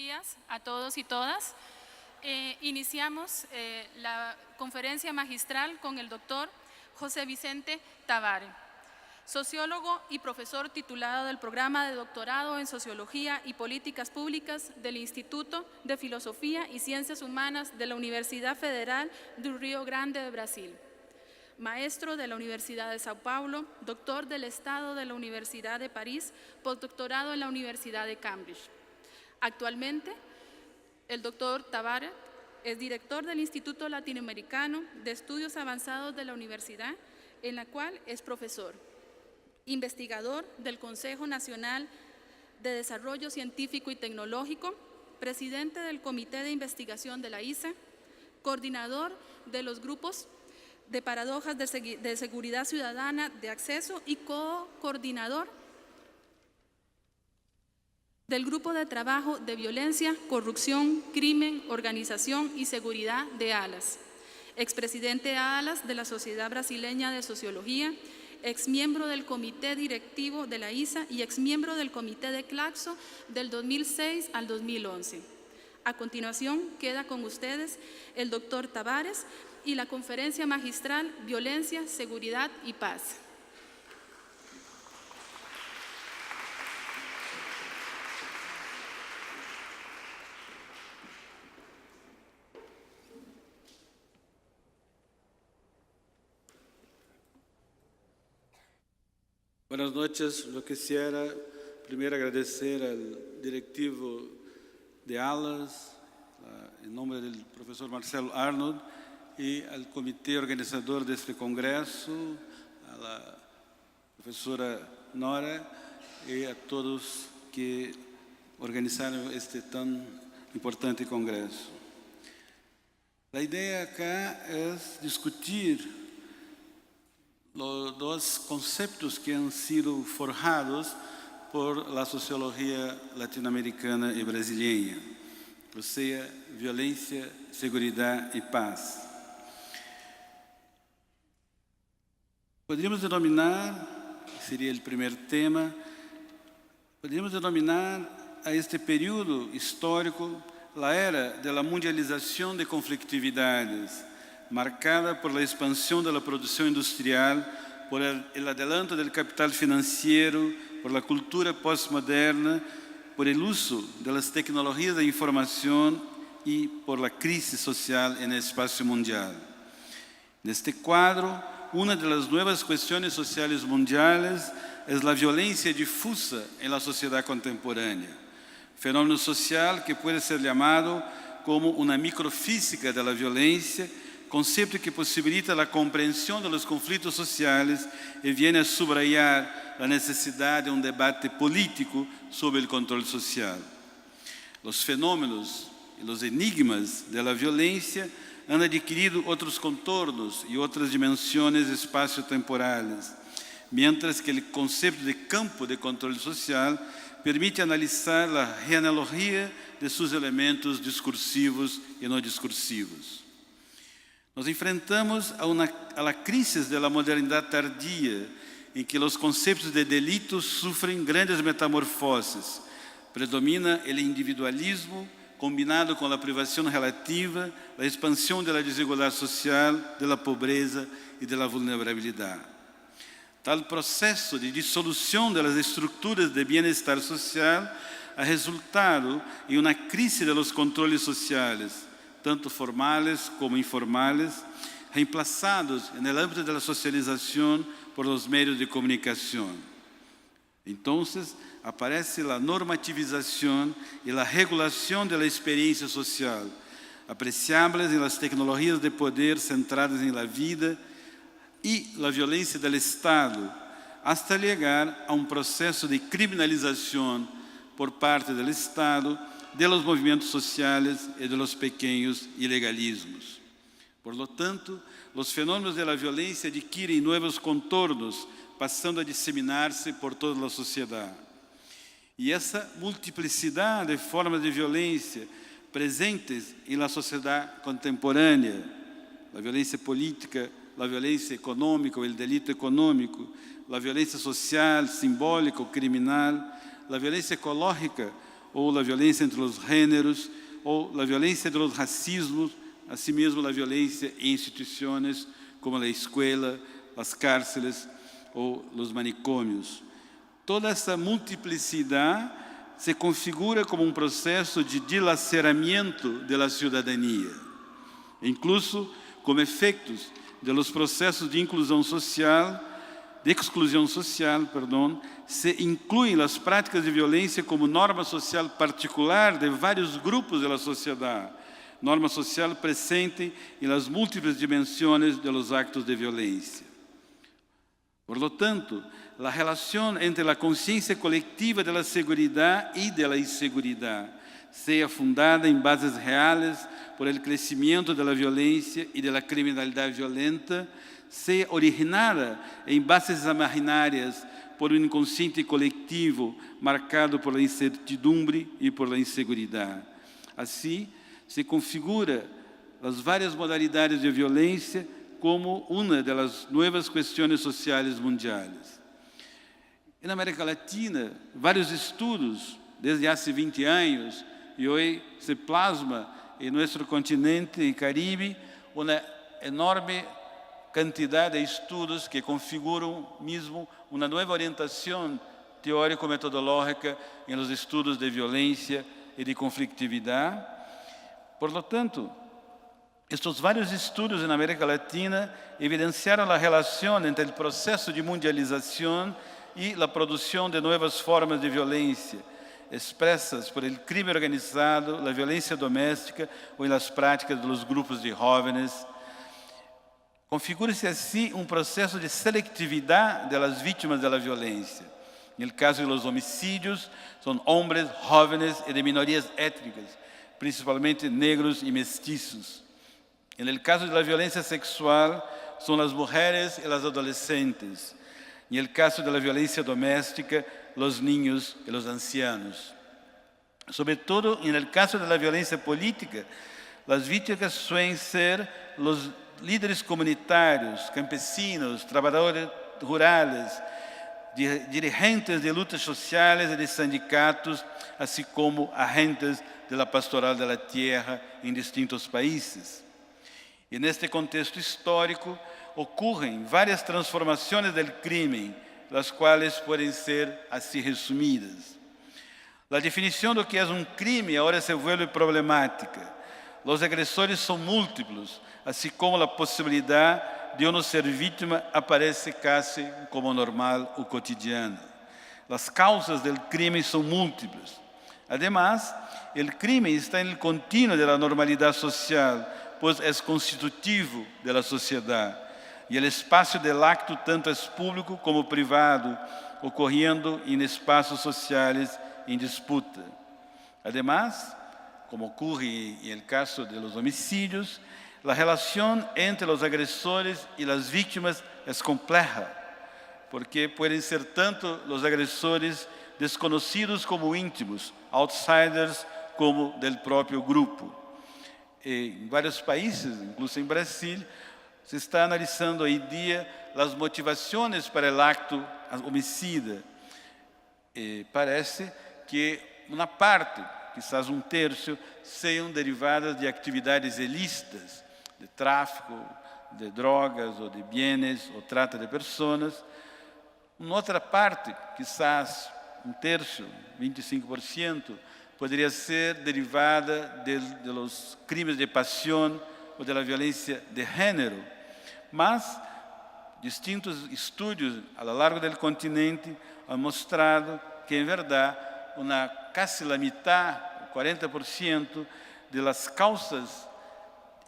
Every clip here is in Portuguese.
días a todos y todas. Iniciamos la conferencia magistral con el doctor José Vicente Tavares, sociólogo y profesor titulado del programa de doctorado en Sociología y Políticas Públicas del Instituto de Filosofía y Ciencias Humanas de la Universidad Federal do Rio Grande de Brasil. Maestro de la Universidad de Sao Paulo, doctor del Estado de la Universidad de París, postdoctorado en la Universidad de Cambridge. Actualmente, el doctor Tavares es director del Instituto Latinoamericano de Estudios Avanzados de la Universidad, en la cual es profesor, investigador del Consejo Nacional de Desarrollo Científico y Tecnológico, presidente del Comité de Investigación de la ISA, coordinador de los grupos de paradojas de seguridad ciudadana de acceso y coordinador del Grupo de Trabajo de Violencia, Corrupción, Crimen, Organización y Seguridad de ALAS, expresidente ALAS de la Sociedad Brasileña de Sociología, exmiembro del Comité Directivo de la ISA y exmiembro del Comité de Claxo del 2006 al 2011. A continuación, queda con ustedes el doctor Tavares y la conferencia magistral Violencia, Seguridad y Paz. Buenas noches. Yo quisiera primero agradecer al directivo de ALAS, en nombre del profesor Marcelo Arnold, y al comité organizador de este congreso, a la profesora Nora y a todos que organizaron este tan importante congreso. La idea acá es discutir los dos conceptos que han sido forjados por la sociología latinoamericana y brasileña, o sea, violencia, seguridad y paz. Podríamos denominar, sería el primer tema, podríamos denominar a este período histórico la era de la mundialización de conflictividades, marcada por la expansión de la producción industrial, por el adelanto del capital financiero, por la cultura postmoderna, por el uso de las tecnologías de información y por la crisis social en el espacio mundial. En este cuadro, una de las nuevas cuestiones sociales mundiales es la violencia difusa en la sociedad contemporánea, fenómeno social que puede ser llamado como una microfísica de la violencia, concepto que posibilita la comprensión de los conflictos sociales y viene a subrayar la necesidad de un debate político sobre el control social. Los fenómenos y los enigmas de la violencia han adquirido otros contornos y otras dimensiones espaciotemporales, mientras que el concepto de campo de control social permite analizar la genealogía de sus elementos discursivos y no discursivos. Nos enfrentamos a la crisis de la modernidad tardía, en que los conceptos de delitos sufren grandes metamorfoses. Predomina el individualismo, combinado con la privación relativa, la expansión de la desigualdad social, de la pobreza y de la vulnerabilidad. Tal proceso de disolución de las estructuras de bienestar social ha resultado en una crisis de los controles sociales, tanto formales como informales, reemplazados en el ámbito de la socialización por los medios de comunicación. Entonces, aparece la normativización y la regulación de la experiencia social, apreciables en las tecnologías de poder centradas en la vida y la violencia del Estado, hasta llegar a un proceso de criminalización por parte del Estado de los movimientos sociales y de los pequeños ilegalismos. Por lo tanto, los fenómenos de la violencia adquieren nuevos contornos, pasando a diseminarse por toda la sociedad. Y esa multiplicidad de formas de violencia presentes en la sociedad contemporánea, la violencia política, la violencia económica o el delito económico, la violencia social, simbólica o criminal, la violencia ecológica ou a violência entre os gêneros, ou a violência entre os racismos, assim mesmo a violência em instituições como a escola, as cárceles ou os manicômios. Toda essa multiplicidade se configura como um processo de dilaceramento da cidadania, incluso como efeitos dos processos de exclusão social, se incluem as práticas de violência como norma social particular de vários grupos da sociedade, norma social presente nas múltiplas dimensões dos actos de violência. Por lo tanto, a relação entre a consciência coletiva da segurança e da insegurança seja fundada em bases reais por el crescimento da violência e da criminalidade violenta, seja originada em bases imaginárias por um inconsciente coletivo marcado por la incertidumbre e por la insegurança. Assim, se configura as várias modalidades de violência como uma das novas questões sociais mundiais. Na América Latina, vários estudos, desde há 20 anos, e hoje se plasma em nosso continente Caribe uma enorme quantidade de estudos que configuram mesmo uma nova orientação teórico-metodológica em los estudos de violência e de conflitividade. Por lo tanto, estes vários estudos na América Latina evidenciaram a relação entre o processo de mundialização e a produção de novas formas de violência, expressas por el crime organizado, a violência doméstica ou nas práticas dos grupos de jovens. Configura-se assim um processo de seletividade das vítimas da violência. No caso dos homicídios, são homens, jovens e de minorias étnicas, principalmente negros e mestiços. No caso da violência sexual, são as mulheres e as adolescentes. No caso da violência doméstica, os niños e os ancianos. Sobretudo, no caso da violência política, as vítimas suelen ser os líderes comunitários, campesinos, trabalhadores rurais, dirigentes de lutas sociais e de sindicatos, assim como agentes da pastoral da terra em distintos países. E neste contexto histórico, ocorrem várias transformações do crime, as quais podem ser assim resumidas. A definição do que é um crime agora se vuelve problemática. Os agressores são múltiplos, assim como a possibilidade de não ser vítima aparece quase como normal ou cotidiana. As causas do crime são múltiplas. Además, o crime está no contínuo da normalidade social, pois é constitutivo da sociedade. E o espaço del acto tanto é público como privado, ocorrendo em espaços sociais em disputa. Además, como ocorre no caso de los homicídios, a relação entre os agressores e as vítimas é complexa, porque podem ser tanto os agressores desconhecidos como íntimos, outsiders como del próprio grupo. Em vários países, incluso em Brasil, se está analisando hoje em dia as motivações para o acto homicida. Parece que uma parte, quizás um terço, sejam derivadas de atividades ilícitas, de tráfico de drogas ou de bens ou trata de pessoas. Uma outra parte, quizás um terço, 25%, poderia ser derivada de los crimes de paixão ou da violência de gênero. Mas distintos estudos a lo largo do continente han mostrado que, em verdade, quase a metade, 40%, das causas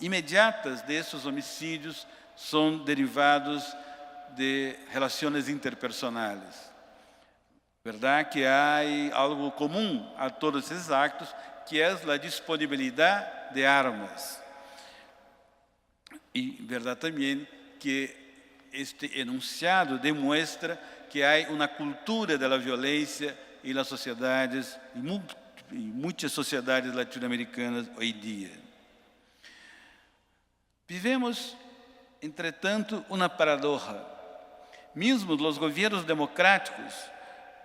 imediatas desses homicídios são derivados de relações interpersonais. Verdade que há algo comum a todos esses actos, que é a disponibilidade de armas. E verdade também que este enunciado demonstra que há uma cultura da violência em las sociedades, em muitas sociedades latino-americanas hoje em dia. Vivemos, entretanto, uma paradoxa. Mesmo os governos democráticos,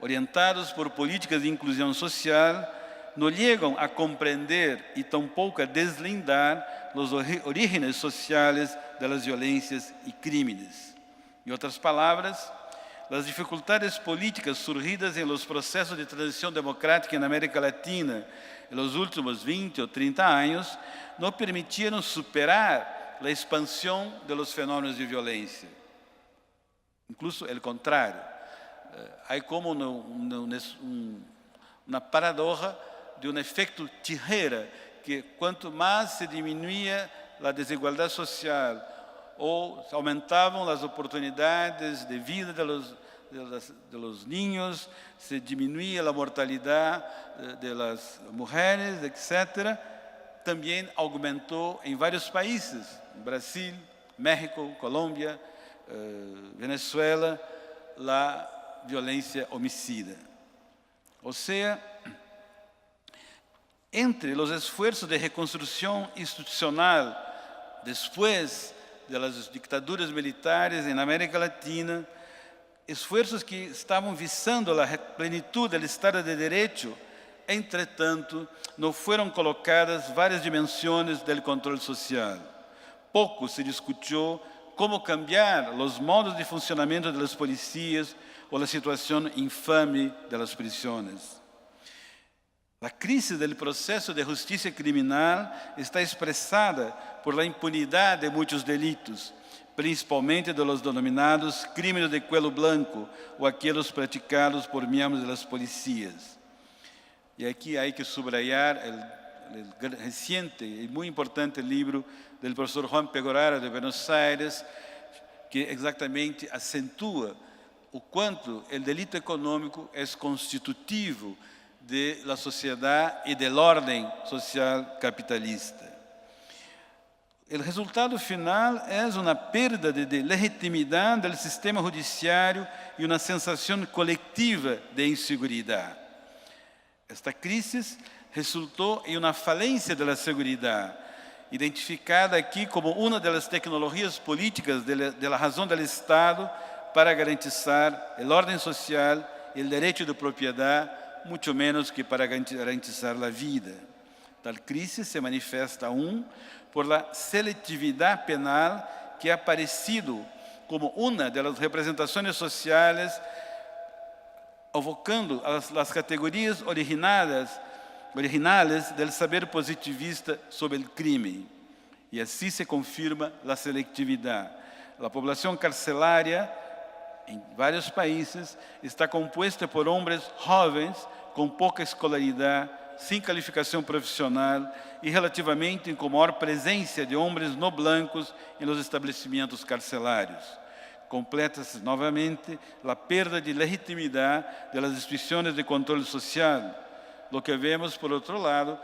orientados por políticas de inclusão social, no llegan a comprender y tampoco a deslindar los orígenes sociales de las violencias y crímenes. En otras palabras, las dificultades políticas surgidas en los procesos de transición democrática en América Latina en los últimos 20 o 30 años no permitieron superar la expansión de los fenómenos de violencia. Incluso el contrario. Hay como una paradoja de un efecto tijera, que cuanto más se disminuía la desigualdad social o aumentaban las oportunidades de vida de los niños, se disminuía la mortalidad de las mujeres, etc., también aumentó en varios países, Brasil, México, Colombia, Venezuela, la violencia homicida. O sea, entre los esfuerzos de reconstrucción institucional después de las dictaduras militares en América Latina, esfuerzos que estavam visando a plenitude do Estado de Direito, entretanto, não foram colocadas várias dimensões do controle social. Pouco se discutiu como cambiar os modos de funcionamento das polícias ou a situação infame das prisões. A crise do processo de justiça criminal está expressada por la impunidade de muitos delitos, principalmente de los denominados crímenes de cuello blanco ou aqueles praticados por membros das polícias. E aqui há que subrayar o recente e muito importante livro do professor Juan Pegoraro de Buenos Aires, que exatamente acentua o quanto o delito econômico é constitutivo da sociedade e da ordem social capitalista. O resultado final é uma perda de legitimidade do sistema judiciário e uma sensação coletiva de insegurança. Esta crise resultou em uma falência da segurança, identificada aqui como uma das tecnologias políticas da razão do Estado para garantizar a ordem social e o direito de propriedade, muito menos que para garantizar a vida. Tal crise se manifesta aún por la seletividade penal que ha aparecido como uma das representações sociais, evocando as categorias originais do saber positivista sobre o crime. E assim se confirma a seletividade. A população carcerária em vários países está composta por homens jovens com pouca escolaridade, sem qualificação profissional e relativamente com maior presença de homens não blancos nos estabelecimentos carcerários. Completa-se novamente a perda de legitimidade das instituições de controle social, lo que vemos, por outro lado,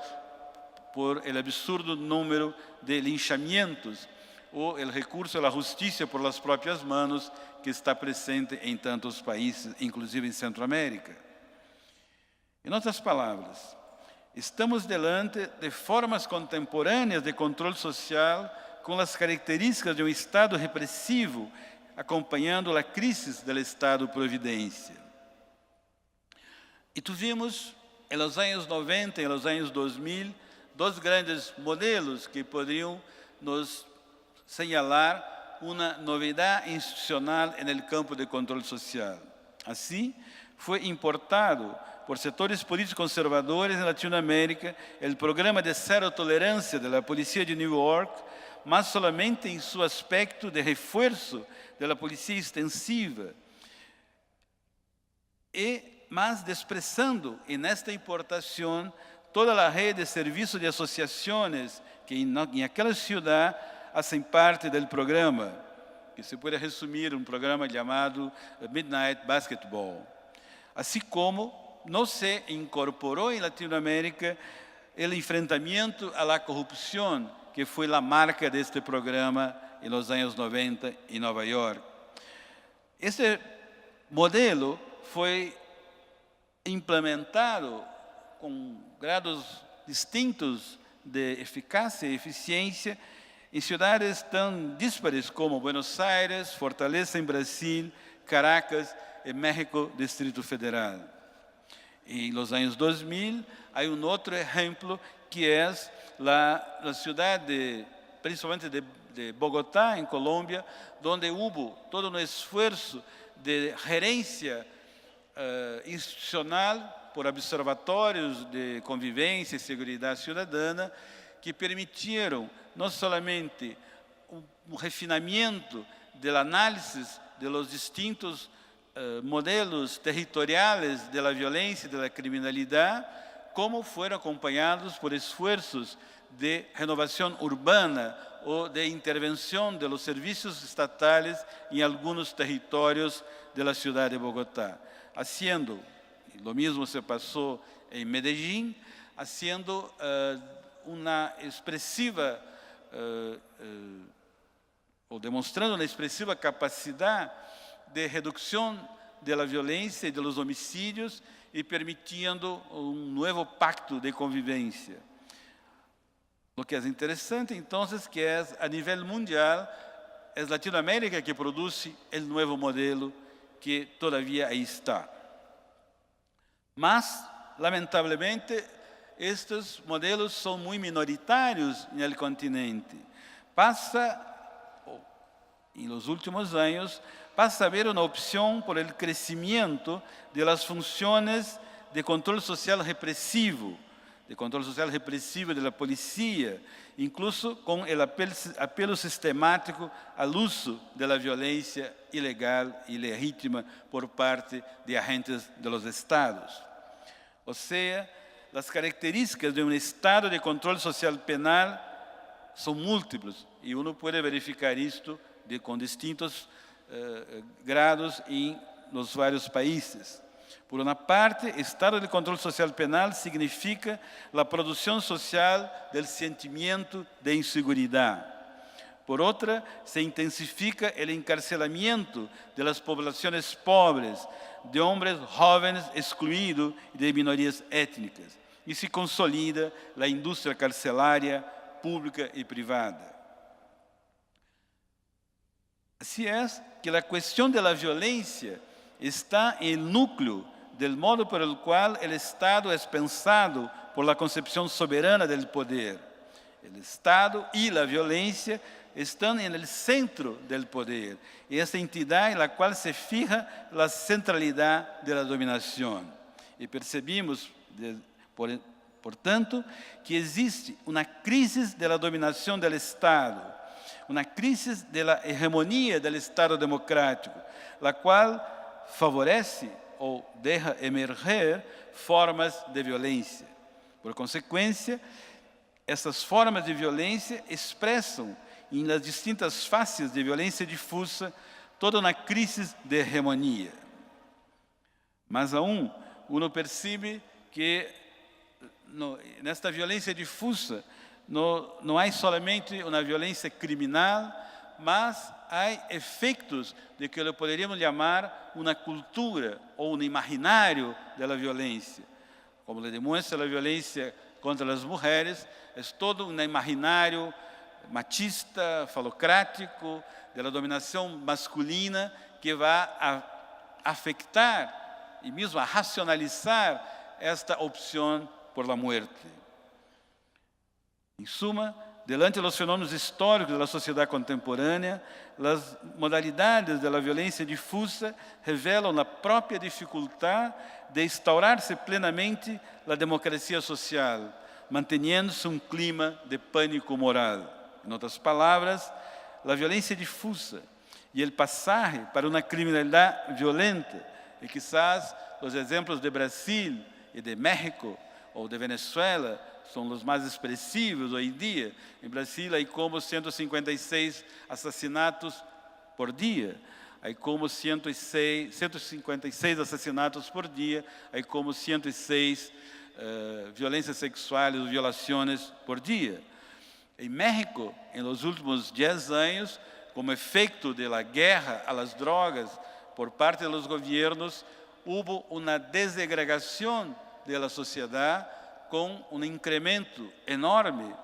por el absurdo número de linchamientos ou o recurso à justiça por las próprias manos que está presente em tantos países, inclusive em Centroamérica. Em outras palavras, estamos diante de formas contemporâneas de controle social com as características de um Estado repressivo, acompanhando a crise do Estado-providência. E tivemos, nos anos 90 e nos anos 2000, dois grandes modelos que poderiam nos señalar uma novidade institucional no campo de controle social. Assim, foi importado por setores políticos conservadores em Latinoamérica o programa de zero tolerância da Polícia de New York, mas solamente em seu aspecto de reforço da polícia extensiva, mas desprezando nesta importação toda a rede de serviços de associações que em aquela cidade fazem parte do programa, que se pode resumir um programa chamado Midnight Basketball. Assim como não se incorporou em Latinoamérica o enfrentamento à corrupção, que foi a marca deste programa nos anos 90 em Nova York. Este modelo foi implementado com grados distintos de eficácia e eficiência em cidades tão díspares como Buenos Aires, Fortaleza em Brasil, Caracas e México, Distrito Federal. Em los anos 2000, há outro exemplo que é a cidade, principalmente de Bogotá, em Colômbia, onde houve todo um esforço de gerência institucional por observatórios de convivência e segurança cidadana que permitiram não somente um refinamento da análise de los distintos modelos territoriais da violência e da criminalidade, como foram acompanhados por esforços de renovação urbana ou de intervenção de los serviços estatais em alguns territórios da cidade de Bogotá, haciendo, lo mismo se passou em Medellín, haciendo uma expressiva ou demonstrando uma expressiva capacidade de redução da violência e dos homicídios e permitindo um novo pacto de convivência. O que é interessante, então, que é a nível mundial, é Latinoamérica que produz o novo modelo que todavia aí está. Mas, lamentavelmente, estes modelos são muito minoritários no continente. Em los últimos anos, passa a haver uma opção por el crescimento de las funções de controle social repressivo, da polícia, incluso com o apelo sistemático ao uso da violência ilegal e legítima por parte de agentes de los estados. Ou seja, as características de um estado de controle social penal são múltiplas e uno pode verificar isto com distintos grados em nos vários países. Por uma parte, estado de controle social penal significa a produção social do sentimento de insegurança. Por outra, se intensifica o encarcelamento de las poblações pobres, de homens jovens excluídos e de minorias étnicas, e se consolida a indústria carcerária pública e privada. Assim é que a questão da violência está em núcleo do modo por el qual o Estado é pensado por la concepção soberana do poder. O Estado e a violência estão no centro do poder, e essa entidade na qual se fija a centralidade da dominação. E percebimos, portanto, que existe uma crise da dominação do Estado, uma crise da hegemonia do Estado democrático, a qual favorece ou deixa emerger formas de violência. Por consequência, essas formas de violência expressam em nas distintas faces de violência difusa toda uma crise de hegemonia. Mas uno percebe que nesta violência difusa não há somente uma violência criminal, mas há efeitos de que poderíamos chamar uma cultura ou um imaginário da violência. Como le demonstra a violência contra as mulheres, é todo um imaginário machista, falocrático, da dominação masculina, que vai afetar e mesmo a racionalizar esta opção por la muerte. Em suma, diante dos fenômenos históricos da sociedade contemporânea, as modalidades da violência difusa revelam a própria dificuldade de instaurar-se plenamente a democracia social, mantendo-se um clima de pânico moral. Em outras palavras, a violência difusa e o passagem para uma criminalidade violenta, e quizás os exemplos de Brasil e de México ou de Venezuela são os mais expressivos hoje em dia. Em Brasil, há como 156 assassinatos por dia, há como 156 assassinatos por dia, há como 106 violências sexuais ou violações por dia. Em México, nos últimos 10 anos, como efeito da guerra às drogas por parte dos governos, houve uma desagregação da sociedade com um incremento enorme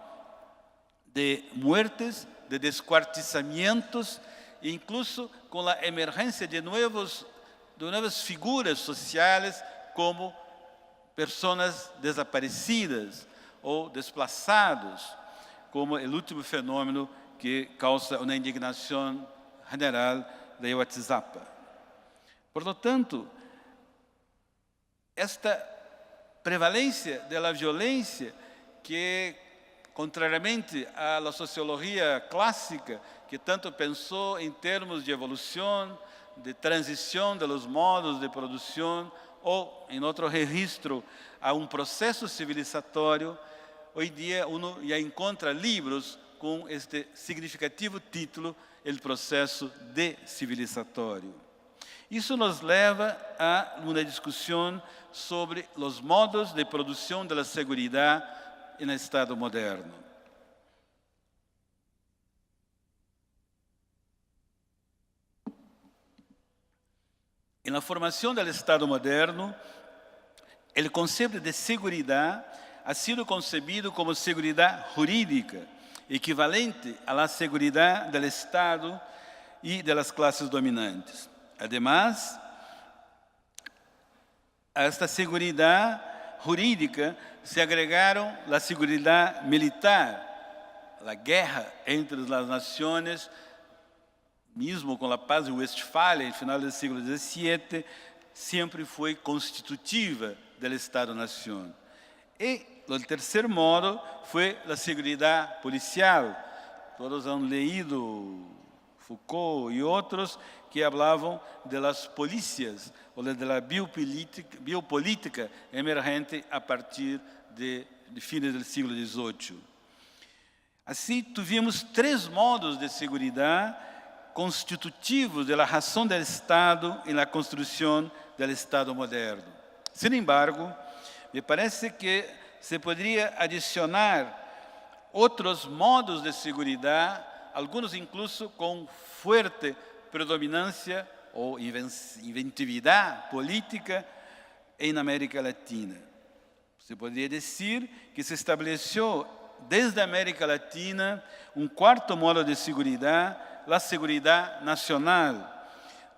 de muertes, de descuartizamientos, e incluso com a emergência de novas figuras sociais como pessoas desaparecidas ou desplaçados, como o último fenômeno que causa uma indignação general do WhatsApp. Por lo tanto, esta prevalência da violência que, contrariamente à sociologia clássica, que tanto pensou em termos de evolução, de transição dos modos de produção, ou, em outro registro, a processo civilizatório, hoje em dia uno já encontra livros com este significativo título, O Processo Decivilizatório. Isso nos leva a uma discussão sobre os modos de produção da segurança no Estado moderno. Na formação do Estado moderno, o conceito de segurança ha sido concebido como segurança jurídica, equivalente à segurança do Estado e das classes dominantes. Además, a esta segurança jurídica se agregaram a segurança militar, a guerra entre as nações, mesmo com a paz de Westfália, no final do século XVII, sempre foi constitutiva do Estado-nação. E o terceiro modo foi a segurança policial. Todos han leído Foucault e outros que falavam das polícias, ou da biopolítica emergente a partir de fines do século XVIII. Assim, tivemos três modos de segurança constitutivos da razão do Estado e na construção do Estado moderno. Sin embargo, me parece que se poderia adicionar outros modos de segurança, alguns incluso com forte predominância ou inventividade política em América Latina. Se poderia dizer que se estabeleceu desde a América Latina quarto modo de segurança, a segurança nacional.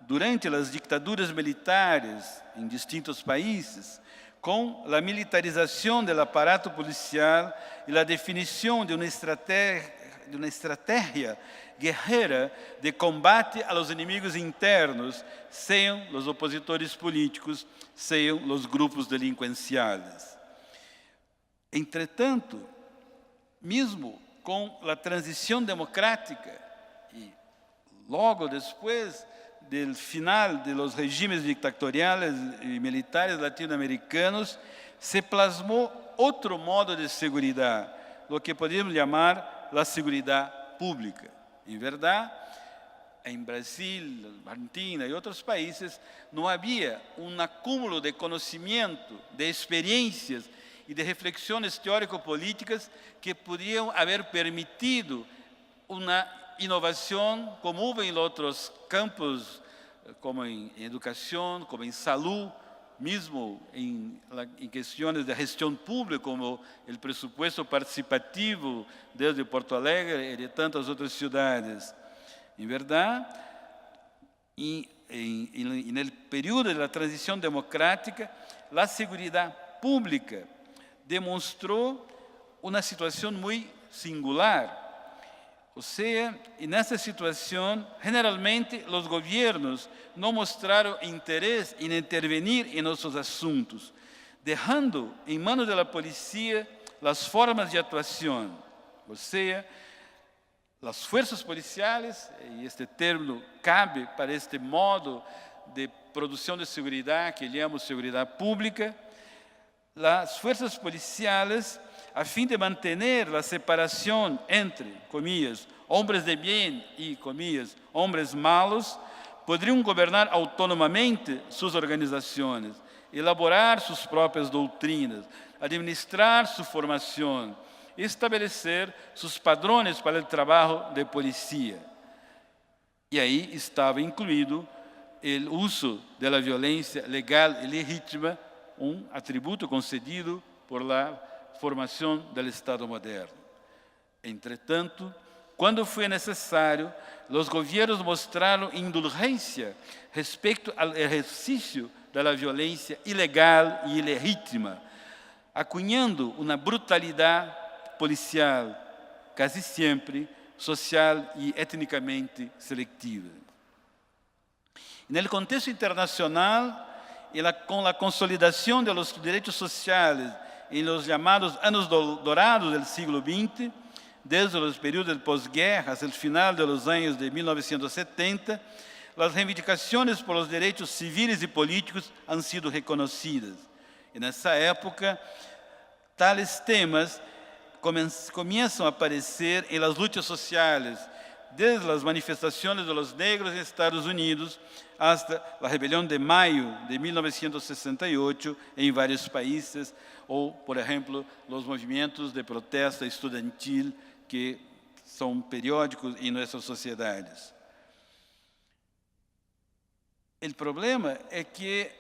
Durante as ditaduras militares em distintos países, com a militarização do aparato policial e a definição de uma estratégia guerreira de combate aos inimigos internos, sejam os opositores políticos, sejam os grupos delinquenciais. Entretanto, mesmo com a transição democrática e logo depois do final dos regimes ditatoriais e militares latino-americanos, se plasmou outro modo de segurança, o que podemos chamar a segurança pública. Em verdade, em Brasil, Argentina e outros países, não havia acúmulo de conhecimento, de experiências e de reflexões teórico-políticas que podiam haver permitido uma inovação como houve em outros campos, como em educação, como em saúde, mesmo em questões de gestão pública, como o pressuposto participativo desde Porto Alegre e de tantas outras cidades. Em verdade, no período da transição democrática, a segurança pública demonstrou uma situação muito singular. Ou seja, nessa situação, generalmente, os governos não mostraram interesse em intervenir em nossos assuntos, deixando em manos da polícia as formas de atuação. Ou seja, as forças policiais, e este termo cabe para este modo de produção de segurança que chamamos segurança pública, as forças policiais, a fim de manter a separação entre, comillas, homens de bem e, comillas, homens malos, poderiam governar autonomamente suas organizações, elaborar suas próprias doutrinas, administrar sua formação, e estabelecer seus padrões para o trabalho de polícia. E aí estava incluído o uso da violência legal e legítima, atributo concedido por la formação do Estado moderno. Entretanto, Quando foi necessário, os governos mostraram indulgência respeito ao exercício da violência ilegal e ilegítima, acunhando uma brutalidade policial, quase sempre social e etnicamente selectiva. No contexto internacional, com a consolidação dos direitos sociais em los llamados anos dourados do século XX, desde os períodos de pós-guerra até o final dos anos de 1970, as reivindicações por os direitos civis e políticos han sido reconhecidas. E nessa época, tales temas começam a aparecer em las lutas sociais, desde as manifestações dos negros em Estados Unidos hasta a rebelião de maio de 1968 em vários países, ou, por exemplo, os movimentos de protesta estudantil que são periódicos em nossas sociedades. O problema é que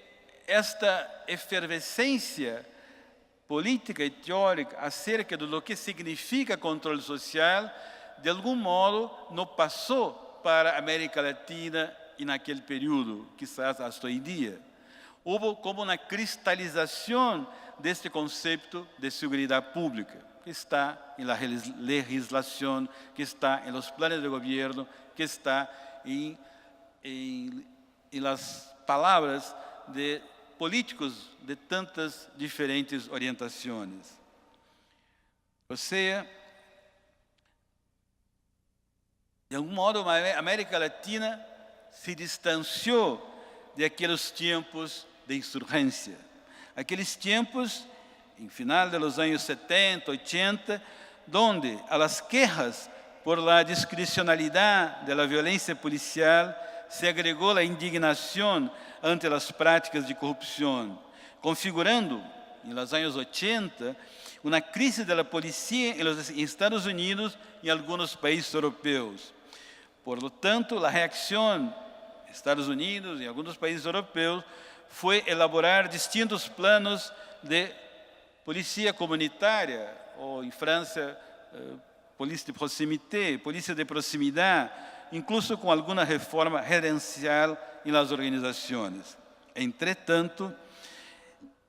esta efervescência política e teórica acerca do que significa controle social, de algum modo, não passou para a América Latina e naquele período, quizás até hoje em dia. Houve como uma cristalização deste conceito de segurança pública, que está na legislação, que está nos planos de governo, que está em las palavras de políticos de tantas diferentes orientações. Ou seja, de algum modo, a América Latina se distanciou daqueles tempos de insurgência. Aqueles tempos, em final dos anos 70, 80, onde a las quejas por la discricionalidade da violência policial se agregou a indignação ante as práticas de corrupção, configurando, nos anos 80, uma crise da polícia nos Estados Unidos e em alguns países europeus. Por lo tanto, a reação dos Estados Unidos e em alguns países europeus foi elaborar distintos planos de polícia comunitária, ou em França, polícia de proximité, polícia de proximidade, incluso com alguma reforma gerencial em las organizações. Entretanto,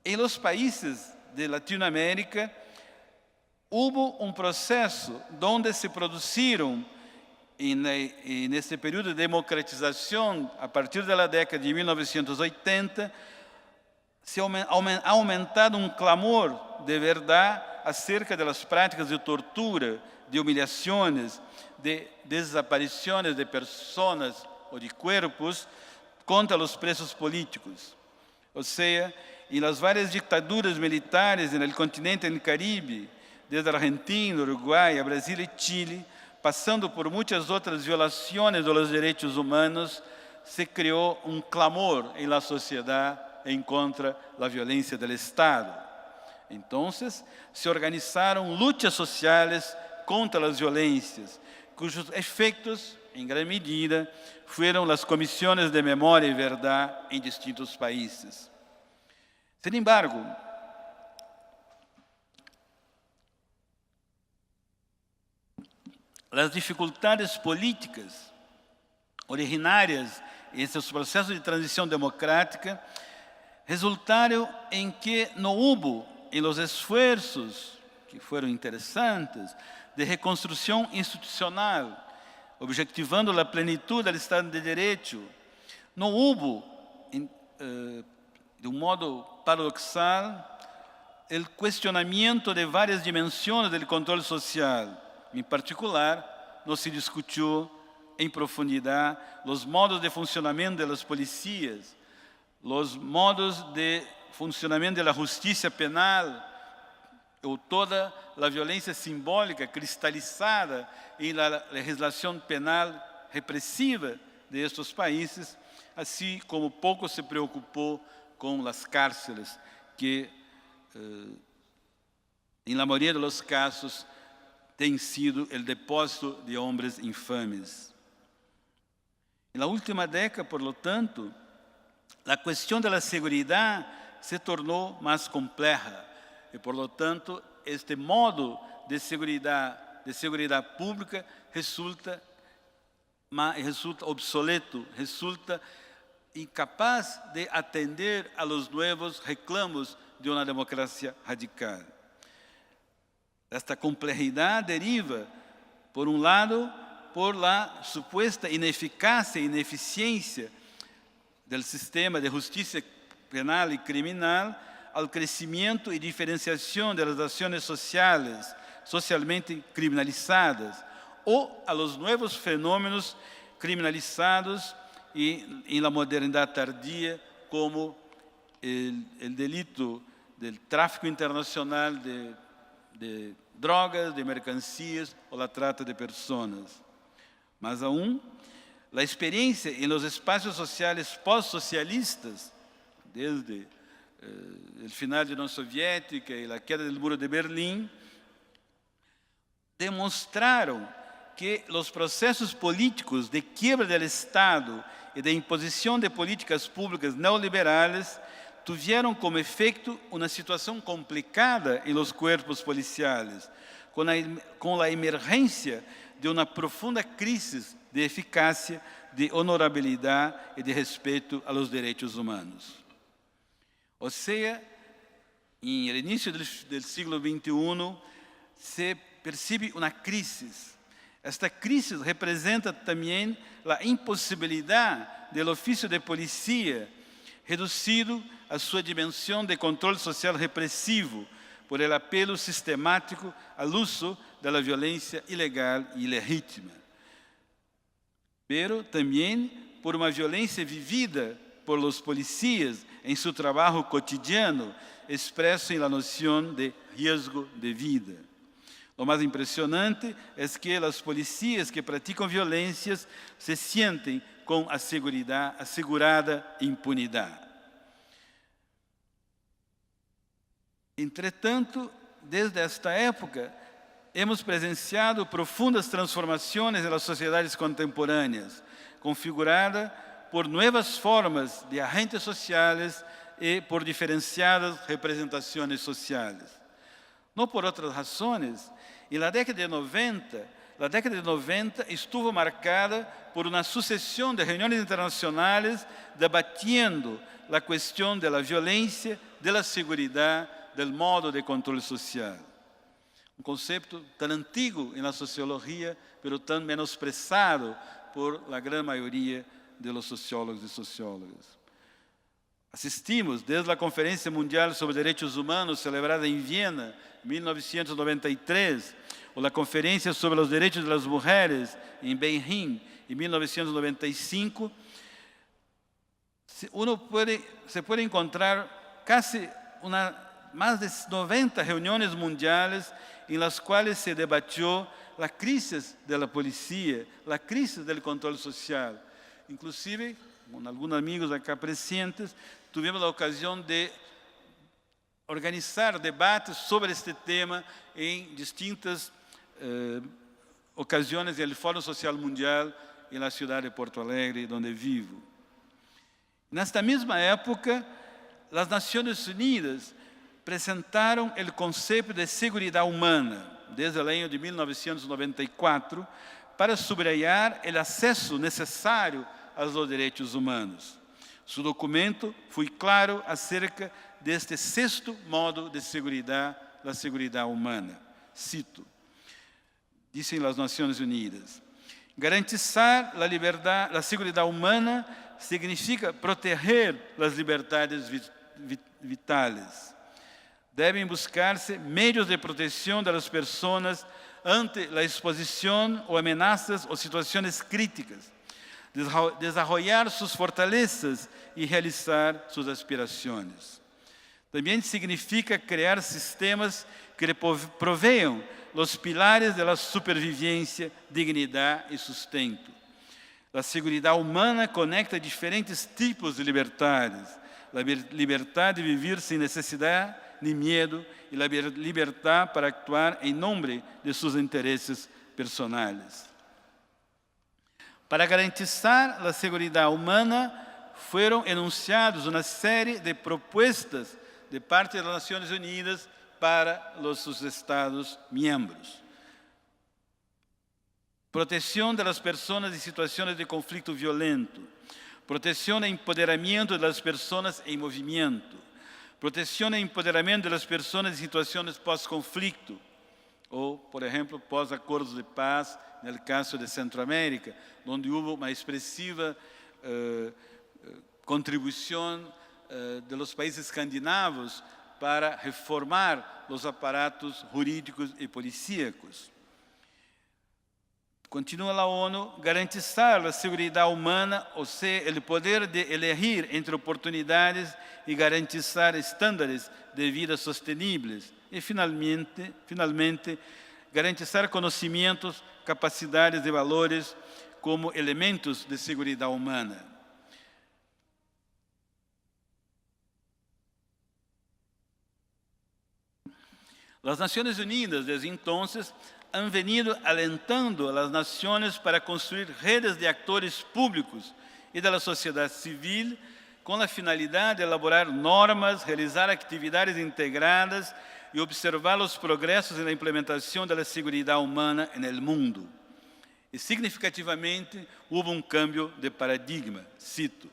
em los países de Latinoamérica, houve processo onde se produziram, nesse período de democratização, a partir da década de 1980, se ha aumentado clamor de verdade acerca das práticas de tortura, de humilhações, de desaparições de pessoas ou de corpos contra os presos políticos. Ou seja, em las várias ditaduras militares no continente do Caribe, desde a Argentina, Uruguai, Brasil e Chile, passando por muitas outras violações dos direitos humanos, se criou clamor em la sociedade em contra a violência do Estado. Então, se organizaram lutas sociais contra as violências, cujos efeitos, em grande medida, foram as comissões de memória e verdade em distintos países. Sin embargo, as dificuldades políticas originárias em seus processos de transição democrática resultaram em que não houve, em los esforços que foram interessantes, de reconstrução institucional, objetivando a plenitude do Estado de Direito, não houve, de modo paradoxal, o questionamento de várias dimensões do controle social. Em particular, não se discutiu em profundidade os modos de funcionamento das polícias, os modos de funcionamento da justiça penal, ou toda a violência simbólica cristalizada na legislação penal repressiva de estes países, assim como pouco se preocupou com as cárceles, que, na maioria dos casos, tem sido o depósito de homens infames. Na última década, por lo tanto, a questão da segurança se tornou mais complexa e, por lo tanto, este modo de segurança de seguridad pública resulta obsoleto, resulta incapaz de atender a los nuevos reclamos de una democracia radical. Esta complejidad deriva, por un lado, por la supuesta ineficacia e ineficiencia del sistema de justicia penal y criminal al crecimiento y diferenciación de las acciones sociales, socialmente criminalizadas, o a los nuevos fenómenos criminalizados y en la modernidad tardía, como el delito del tráfico internacional de drogas, de mercancías o la trata de personas. Más aún, la experiencia en los espacios sociales post-socialistas, desde el final de la Unión Soviética y la queda del muro de Berlín, demostraron que los procesos políticos de quiebra del Estado y de imposición de políticas públicas neoliberales tuvieron como efecto una situación complicada en los cuerpos policiales, con la emergencia de una profunda crisis de eficacia, de honorabilidad y de respeto a los derechos humanos. O sea, en el inicio del siglo XXI se percibe una crisis. Esta crisis representa también la imposibilidad del oficio de policía, reducido a su dimensión de control social represivo por el apelo sistemático al uso de la violencia ilegal y ilegítima, pero también por una violencia vivida por los policías en su trabajo cotidiano, expreso en la noción de riesgo de vida. Lo más impresionante es que las policías que practican violencias se sienten con asegurada impunidad. Entretanto, desde esta época, hemos presenciado profundas transformaciones en las sociedades contemporáneas, configuradas por nuevas formas de agentes sociales y por diferenciadas representaciones sociales. No por otras razones, en la década de 90 estuvo marcada por una sucesión de reuniones internacionales debatiendo la cuestión de la violencia, de la seguridad, del modo de control social. Un concepto tan antiguo en la sociología, pero tan menosprezado por la gran mayoría de los sociólogos y sociólogas. Asistimos desde la Conferencia Mundial sobre Derechos Humanos, celebrada en Viena en 1993, o la Conferencia sobre los Derechos de las Mujeres en Beijing en 1995, se puede encontrar casi más de 90 reuniones mundiales en las cuales se debatió la crisis de la policía, la crisis del control social. Inclusive, con algunos amigos acá presentes, tuvimos la ocasión de organizar debates sobre este tema en distintas ocasiones en el Foro Social Mundial en la ciudad de Porto Alegre, donde vivo. En esta misma época, las Naciones Unidas presentaron el concepto de seguridad humana, desde el año de 1994, para subrayar el acceso necesario a los derechos humanos. Su documento foi claro acerca deste sexto modo de seguridad, la seguridad humana. Cito, dicen las Naciones Unidas, garantizar la libertad, la seguridad humana significa proteger las libertades vitales. Deben buscarse medios de protección de las personas ante la exposición o amenazas o situaciones críticas, desarrollar sus fortalezas y realizar sus aspiraciones. También significa crear sistemas que provean los pilares de la supervivencia, dignidad y sustento. La seguridad humana conecta diferentes tipos de libertades. La libertad de vivir sin necesidad ni miedo y la libertad para actuar en nombre de sus intereses personales. Para garantizar la seguridad humana, fueron enunciadas una serie de propuestas de parte de las Naciones Unidas para sus Estados miembros. proteção das pessoas em situações de conflito violento, proteção e empoderamento das pessoas em movimento, proteção e empoderamento das pessoas em situações pós-conflito, ou, por exemplo, pós-acordos de paz, no caso de Centroamérica, onde houve uma expressiva contribuição dos países escandinavos para reformar os aparatos jurídicos e policíacos. Continua a ONU, garantizar a segurança humana, ou seja, o poder de elegir entre oportunidades e garantizar estándares de vida sustentáveis. E, finalmente, garantizar conhecimentos, capacidades e valores como elementos de segurança humana. As Nações Unidas, desde então, han venido alentando a las naciones para construir redes de actores públicos e da sociedade civil com a finalidade de elaborar normas, realizar atividades integradas e observar os progressos na implementação da segurança humana no mundo. E significativamente houve cambio de paradigma. Cito,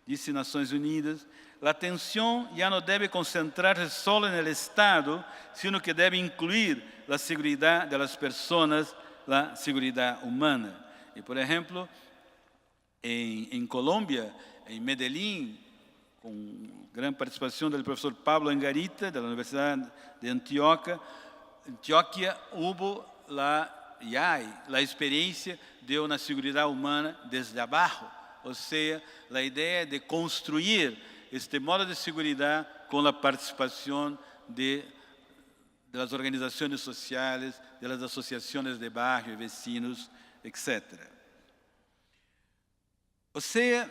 disse Nações Unidas, a atenção já não deve concentrar-se só no Estado, sino que deve incluir a segurança das pessoas, a segurança humana. E, por exemplo, em Colômbia, em Medellín, com grande participação do professor Pablo Angarita, da Universidade de Antioquia, houve a experiência de uma segurança humana desde abaixo, ou seja, a ideia de construir este modo de segurança com a participação das organizações sociais, das associações de bairro, vecinos, etc. Ou seja,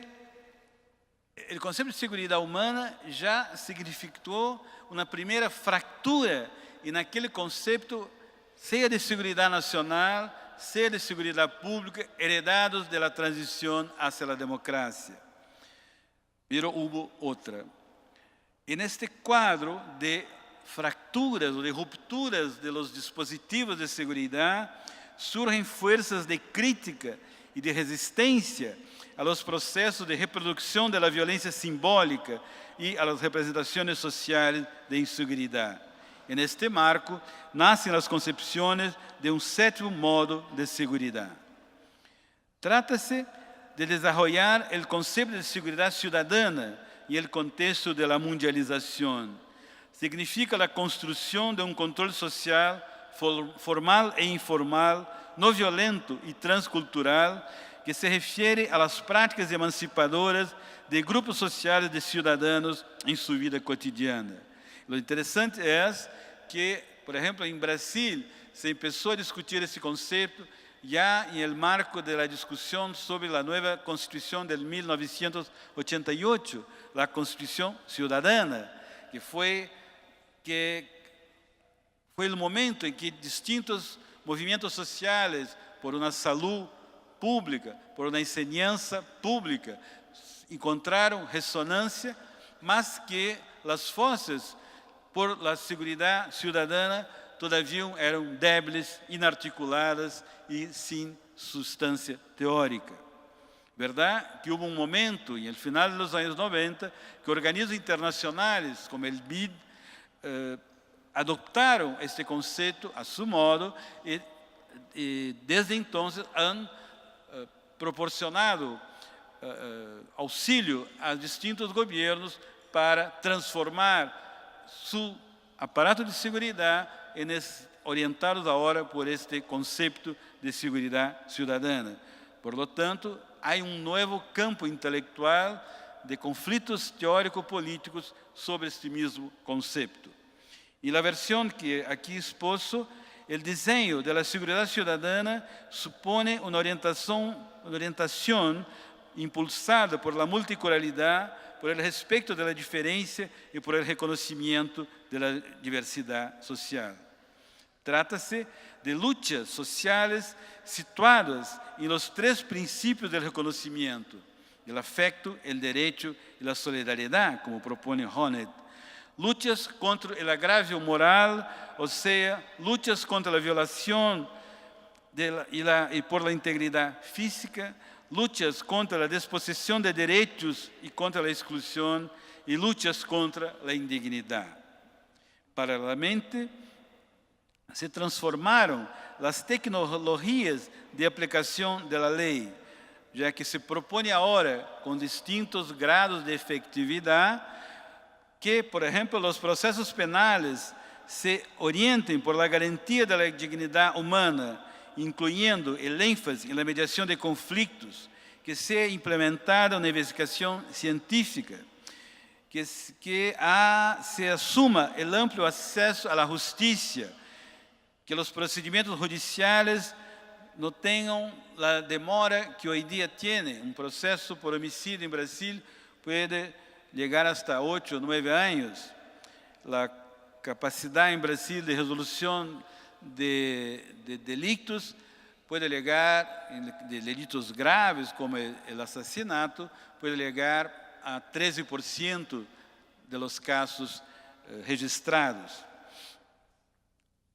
o conceito de segurança humana já significou uma primeira fractura e naquele conceito, seja de segurança nacional, seja de segurança pública, heredados da transição hacia a democracia. Pero houve outra. E neste quadro de fracturas ou de rupturas de los dispositivos de segurança, surgem forças de crítica e de resistência a los processos de reprodução da violência simbólica e a las representações sociais de insegurança. E neste marco, nascem as concepções de sétimo modo de segurança. Trata-se de desarrollar o conceito de segurança cidadana e o contexto da mundialização. Significa a construção de controle social formal e informal, não violento e transcultural, que se refere às práticas emancipadoras de grupos sociais de cidadãos em sua vida cotidiana. O interessante é que, por exemplo, em Brasil, se começou a discutir esse conceito já no marco da discussão sobre a nova Constituição de 1988, a Constituição Cidadana, que foi o momento em que distintos movimentos sociais, por uma saúde pública, por uma enseñança pública, encontraram ressonância, mas que as forças por la segurança cidadana todavia eram débeis, inarticuladas e sem substância teórica. Verdade que houve momento, no final dos anos 90, que organismos internacionais, como o BID, adoptaram este conceito a seu modo e desde então han proporcionado auxílio a distintos governos para transformar seu aparato de segurança orientados agora por este conceito de segurança cidadana. Por lo tanto, há novo campo intelectual de conflitos teórico-políticos sobre este mesmo conceito. E a versão que aqui exposto, o desenho da segurança cidadana supõe uma orientação impulsada por la multiculturalidade, por el respeito da diferença e por el reconhecimento da diversidade social. Trata-se de lutas sociais situadas em los três princípios do reconhecimento: o afecto, o direito e a solidariedade, como propõe Honneth. Lutas contra o agravio moral, ou seja, lutas contra a violação y por la integridad física, luchas contra la disposición de derechos y contra la exclusión, y luchas contra la indignidad. Paralelamente, se transformaron las tecnologías de aplicación de la ley, ya que se propone ahora, con distintos grados de efectividad, que, por ejemplo, los procesos penales se orienten por la garantía de la dignidad humana, incluyendo el énfasis en la mediación de conflictos, que sea implementada una investigación científica, que se asuma el amplio acceso a la justicia, que los procedimientos judiciales no tengan la demora que hoy día tiene. Un proceso por homicidio en Brasil puede llegar hasta 8 o 9 años. La capacidad en Brasil de resolución de delitos puede llegar, de delitos graves como el asesinato, puede llegar a 13% de los casos registrados.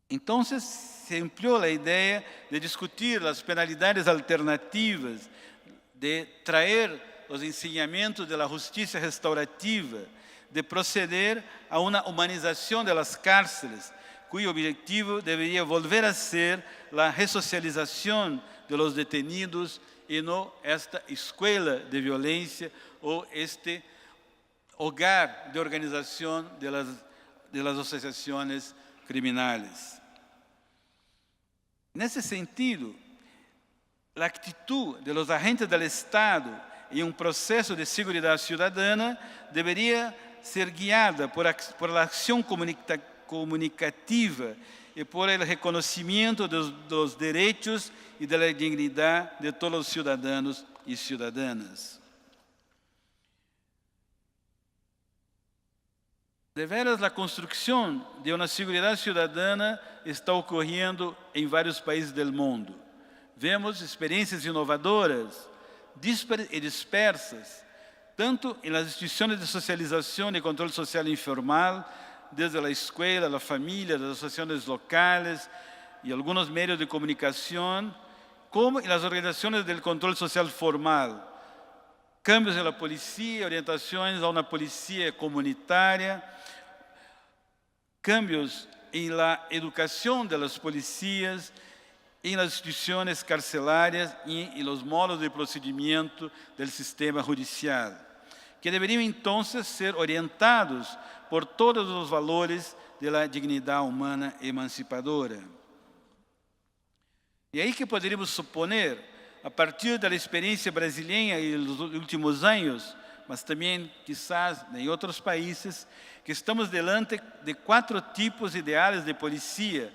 Entonces, se empleó la idea de discutir las penalidades alternativas, de traer los enseñamientos de la justicia restaurativa, de proceder a una humanización de las cárceles, cuyo objetivo debería volver a ser la resocialización de los detenidos y no esta escuela de violencia o este hogar de organización de las asociaciones criminales. En ese sentido, la actitud de los agentes del Estado en un proceso de seguridad ciudadana debería ser guiada por la acción comunicativa y por el reconocimiento de los derechos y de la dignidad de todos los ciudadanos y ciudadanas. De veras, la construcción de una seguridad ciudadana está ocurriendo en varios países del mundo. Vemos experiencias inovadoras, díspares y dispersas, tanto en las instituciones de socialización y control social informal, desde la escuela, la familia, las asociaciones locales y algunos medios de comunicación, como en las organizaciones del control social formal. Cambios en la policía, orientaciones a una policía comunitaria, cambios en la educación de las policías, en las instituciones carcelarias y en los modos de procedimiento del sistema judicial, que deberían entonces ser orientados por todos los valores de la dignidad humana emancipadora. E aí que poderíamos suponer, a partir da experiência brasileira e dos últimos anos, mas também, quizás, em outros países, que estamos diante de 4 tipos ideais de polícia,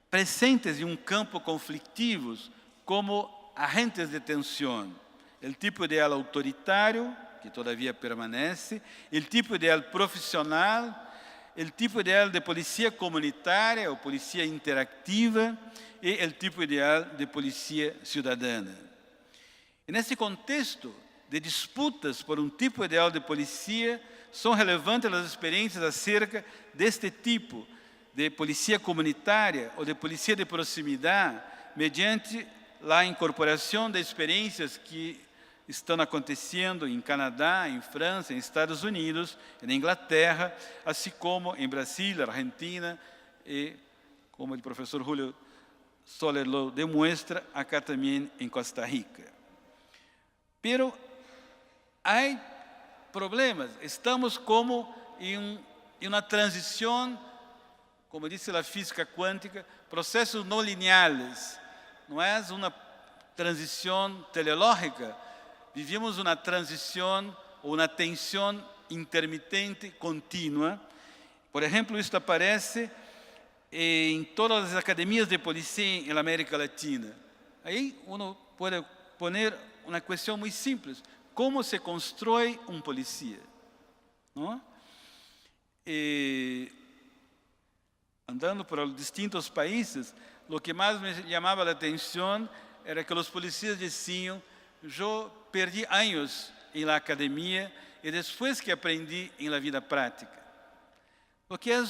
presentes em campo conflitivos, como agentes de tensão. O tipo ideal autoritário, que todavia permanece, o tipo ideal profissional, o tipo ideal de polícia comunitária ou polícia interativa e o tipo ideal de polícia cidadana. E nesse contexto de disputas por tipo ideal de polícia, são relevantes as experiências acerca deste tipo de polícia comunitária ou de polícia de proximidade, mediante a incorporação de experiências que estão acontecendo em Canadá, em França, em Estados Unidos, em Inglaterra, assim como em Brasil, Argentina e, como o professor Julio Soler lo demonstra, acá também em Costa Rica. Pero há problemas, estamos como em uma transição, como disse a física quântica, processos não lineares, não é uma transição teleológica, vivimos uma transição ou uma tensão intermitente contínua. Por exemplo, isto aparece em todas as academias de polícia na América Latina. Aí uno pode poner uma questão muito simples: como se constrói polícia? ¿No? Andando por distintos países, o que mais me chamava a atenção era que os policiais diziam: eu perdi anos em la academia e depois que aprendi em la vida prática. O que é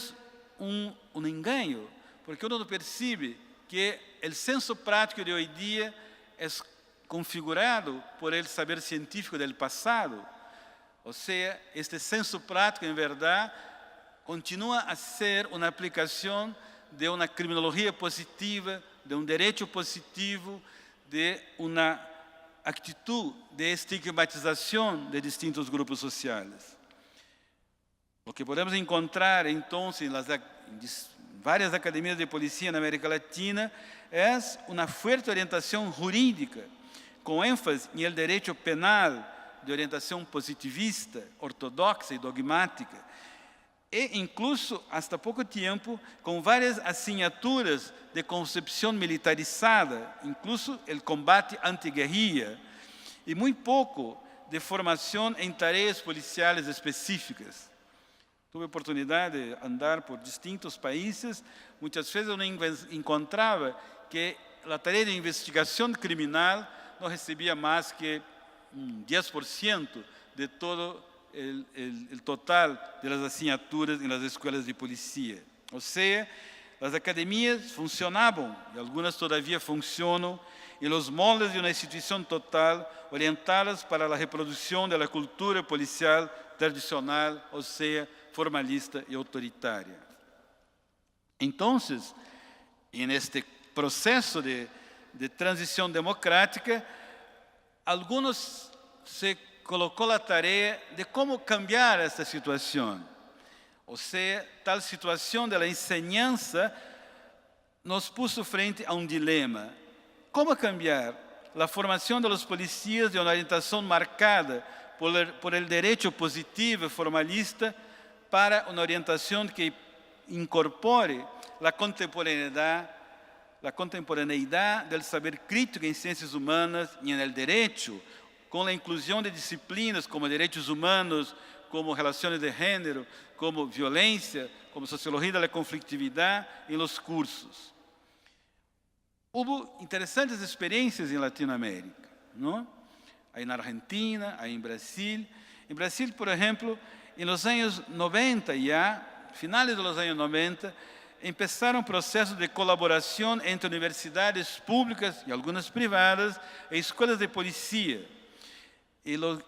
um engano, porque uno não percebe que o senso prático de hoje dia é configurado por el saber científico del passado. Ou seja, este senso prático, em verdade, continua a ser uma aplicação de uma criminologia positiva, de um direito positivo, de uma atitude de estigmatização de distintos grupos sociais. O que podemos encontrar, então, em várias academias de policía na América Latina é uma forte orientação jurídica, com ênfase no direito penal de orientação positivista, ortodoxa e dogmática, e incluso, hasta pouco tempo, com várias assinaturas de concepção militarizada, incluso o combate anti-guerrilha, e muito pouco de formação em tarefas policiais específicas. Tive a oportunidade de andar por distintos países, muitas vezes eu encontrava que a tarefa de investigação criminal não recebia mais que 10% de todo o total das assinaturas nas escolas de polícia. Ou seja, as academias funcionavam, e algumas todavia funcionam, e os moldes de uma instituição total orientadas para a reprodução da cultura policial tradicional, ou seja, formalista e autoritária. Então, neste processo de transição democrática, alguns se colocou a tarefa de como cambiar esta situação. Ou seja, tal situação da enseñanza nos puso frente a um dilema. Como cambiar a formação dos policias de uma orientação marcada por el direito positivo e formalista para uma orientação que incorpore a contemporaneidade do saber crítico em ciências humanas e no direito, com a inclusão de disciplinas como direitos humanos, como relações de gênero, como violência, como sociologia da conflitividade em los cursos. Houve interessantes experiências em Latinoamérica, não? Aí na Argentina, aí em Brasil. Em Brasil, por exemplo, nos anos 90 finales dos anos 90, começaram processos de colaboração entre universidades públicas e algumas privadas e escolas de polícia. E lo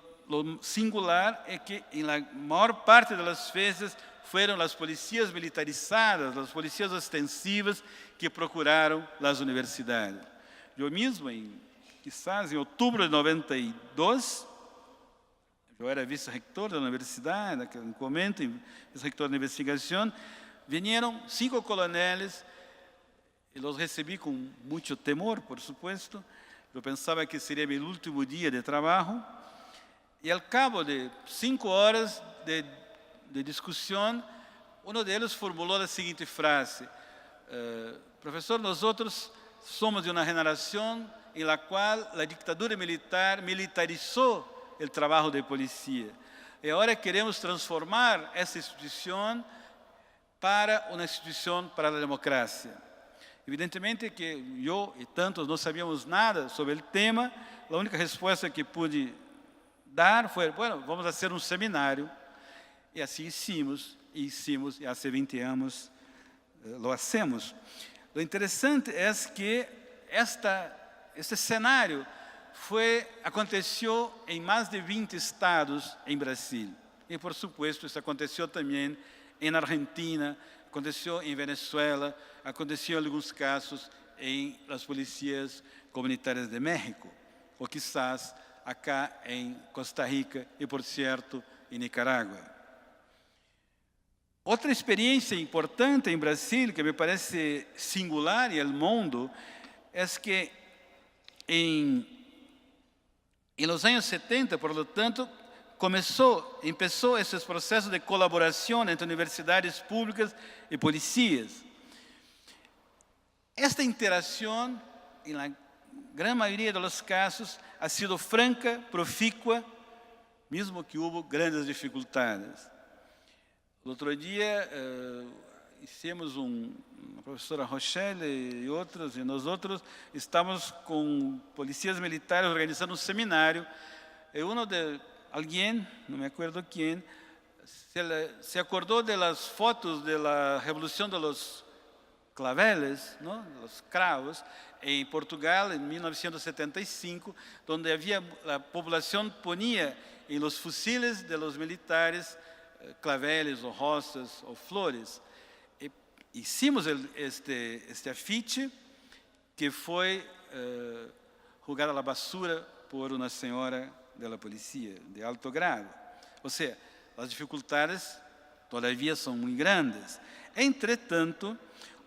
singular é que, na maior parte das vezes, foram as polícias militarizadas, as polícias ostensivas, que procuraram as universidades. Eu mesmo, quizás em outubro de 92, eu era vice-reitor da universidade, naquele momento, vice-reitor de investigação, vieram 5 coroneles, e os recebi com muito temor, por supuesto. Eu pensava que seria meu último dia de trabalho, e ao cabo de 5 horas de discussão, um deles formulou a seguinte frase: professor, nós somos de uma geração em la qual a ditadura militar militarizou o trabalho de polícia. E agora queremos transformar essa instituição para uma instituição para a democracia. Evidentemente que eu e tantos não sabíamos nada sobre o tema. A única resposta que pude dar foi: bueno, vamos fazer um seminário. E assim hicimos, e há 20 anos lo hacemos. Lo interessante é que este cenário aconteceu em mais de 20 estados em Brasil. E, por supuesto, isso aconteceu também em Argentina, aconteceu em Venezuela, aconteceu em alguns casos em las polícias comunitárias de México, ou quizás acá em Costa Rica e, por certo, em Nicarágua. Outra experiência importante em Brasil, que me parece singular em el mundo, é que em los anos 70, por lo tanto, começou esses processos de colaboração entre universidades públicas e polícias. Esta interação, na grande maioria dos casos, ha sido franca, profícua, mesmo que houve grandes dificuldades. Outro dia, hicimos a professora Rochelle e outros, e nós estávamos com polícias militares organizando um seminário, e alguém, não me acuerdo quem, se acordou das fotos da Revolução claveles, ¿no? Los cravos, en Portugal en 1975, donde la población ponía en los fusiles de los militares claveles o rosas o flores. Hicimos este afiche que foi jogado à basura por uma senhora da polícia de alto grado. Ou seja, as dificuldades todavia são muito grandes. Entretanto,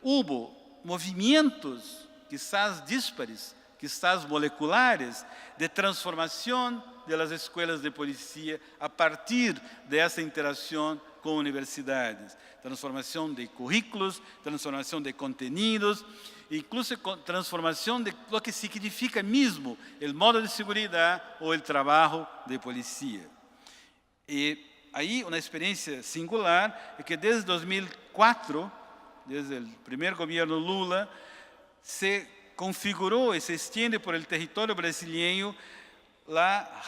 houve movimentos, quizás díspares, quizás moleculares, de transformação das escolas de polícia a partir dessa interação com universidades. Transformação de currículos, transformação de contenidos, incluso transformação de lo que significa mesmo o modo de segurança ou o trabalho de polícia. E aí uma experiência singular é que desde 2004, desde o primeiro governo Lula, se configurou e se estende por el território brasileiro la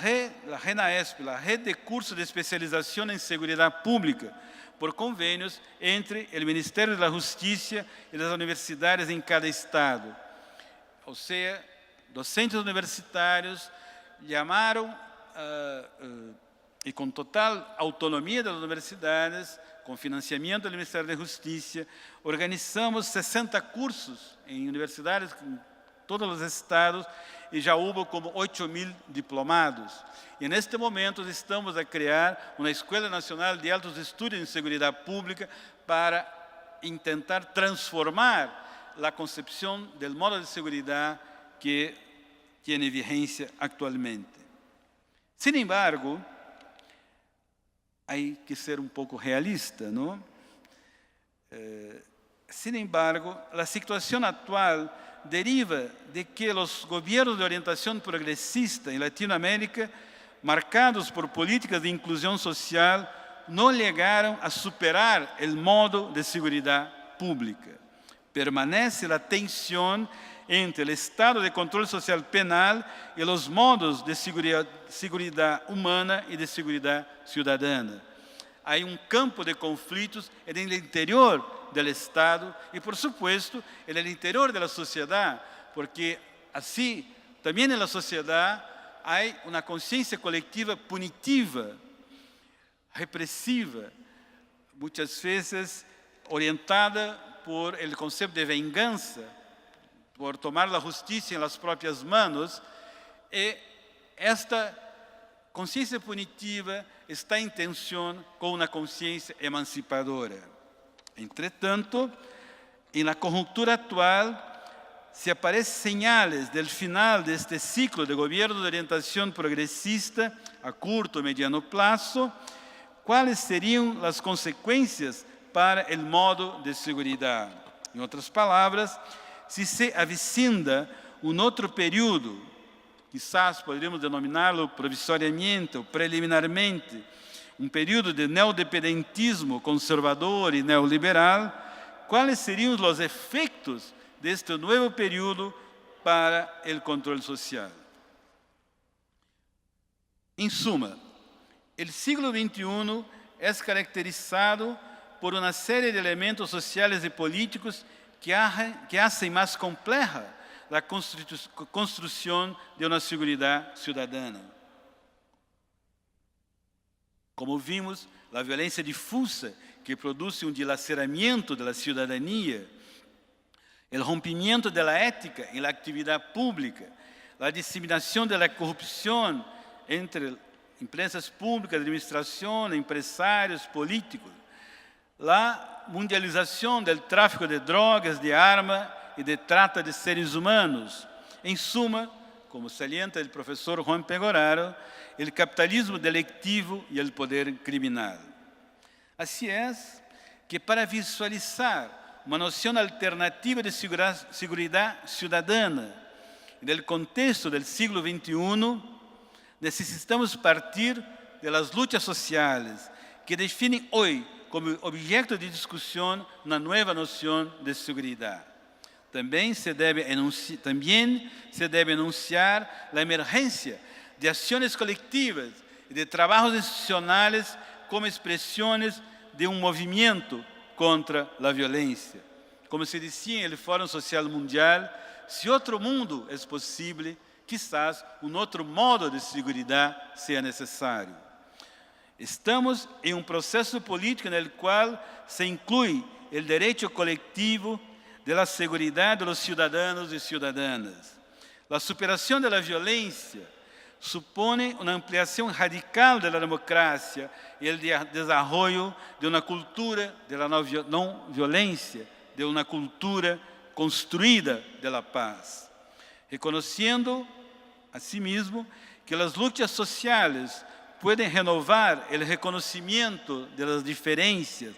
RENAESP, la Rede de Cursos de Especialização em Seguridade Pública, por convênios entre o Ministério da Justiça e as universidades em cada estado. Ou seja, docentes universitários chamaram, e com total autonomia das universidades, com financiamento do Ministério da Justiça, organizamos 60 cursos em universidades em todos os estados e já houve como 8.000 diplomados. E neste momento estamos a criar uma Escola Nacional de Altos Estudos em Seguridade Pública para tentar transformar a concepção do modo de segurança que tem vigência atualmente. Sin embargo, há que ser um pouco realista, não? Sin embargo, a situação atual deriva de que os governos de orientação progressista em Latinoamérica, marcados por políticas de inclusão social, não chegaram a superar o modo de segurança pública. Permanece a tensão entre o estado de controle social penal e os modos de segurança humana e de segurança cidadana. Há campo de conflitos no interior do Estado e, por supuesto, no interior da sociedade, porque assim, também na sociedade, há uma consciência coletiva punitiva, repressiva, muitas vezes orientada por o conceito de vingança, por tomar a justiça em las próprias manos, e esta consciência punitiva está em tensão com uma consciência emancipadora. Entretanto, na conjuntura atual, se aparecem sinais do final deste ciclo de governo de orientação progressista a curto e mediano prazo, quais seriam as consequências para o modo de segurança? Em outras palavras, se avicinda outro período, quizás poderíamos denominá-lo provisoriamente ou preliminarmente, período de neodependentismo conservador e neoliberal, quais seriam os efeitos deste novo período para o controle social? Em suma, o siglo XXI é caracterizado por uma série de elementos sociais e políticos que fazem mais compleja a construção de uma segurança cidadana. Como vimos, a violência difusa que produz dilaceramento da cidadania, o rompimento da ética em la atividade pública, a disseminação da corrupção entre empresas públicas, administração, empresários, políticos, a mundialização do tráfico de drogas, de armas e de trata de seres humanos. Em suma, como salienta o professor Juan Pegoraro, o capitalismo delictivo e o poder criminal. Assim é que, para visualizar uma noção alternativa de segurança cidadana no contexto do século XXI, necessitamos partir das lutas sociais que definem hoje como objeto de discussão uma nova noção de segurança. Também se deve anunciar a emergência de ações coletivas e de trabalhos institucionais como expressões de movimento contra a violência. como se decía en el Fórum Social Mundial, si otro mundo es posible, quizás un otro modo de seguridad sea necesario. Estamos en un proceso político en el cual se incluye el derecho colectivo de la seguridad de los ciudadanos y ciudadanas. La superación de la violencia supone una ampliación radical de la democracia y el desarrollo de una cultura de la no violencia, de una cultura construida de la paz. Reconociendo, asimismo, que las luchas sociales pueden renovar el reconocimiento de las diferencias,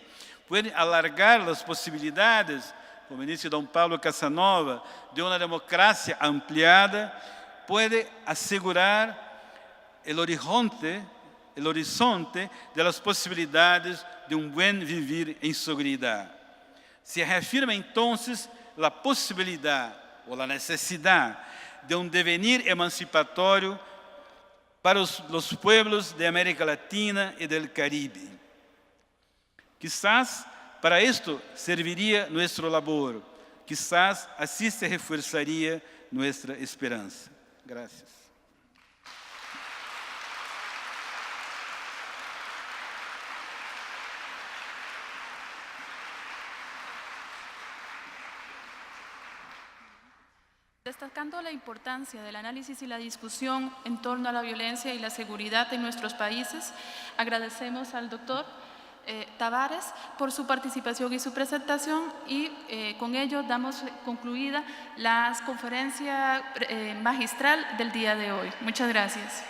pueden alargar las posibilidades, como dice don Pablo Casanova, de una democracia ampliada, puede asegurar el horizonte de las posibilidades de un buen vivir en seguridad. Se reafirma entonces la posibilidad o la necesidad de un devenir emancipatorio para los pueblos de América Latina y del Caribe. Quizás para esto serviría nuestra labor, quizás así se reforzaría nuestra esperanza. Gracias. Destacando la importancia del análisis y la discusión en torno a la violencia y la seguridad en nuestros países, agradecemos al doctor Tavares por su participación y su presentación y con ello damos concluida la conferencia magistral del día de hoy. Muchas gracias.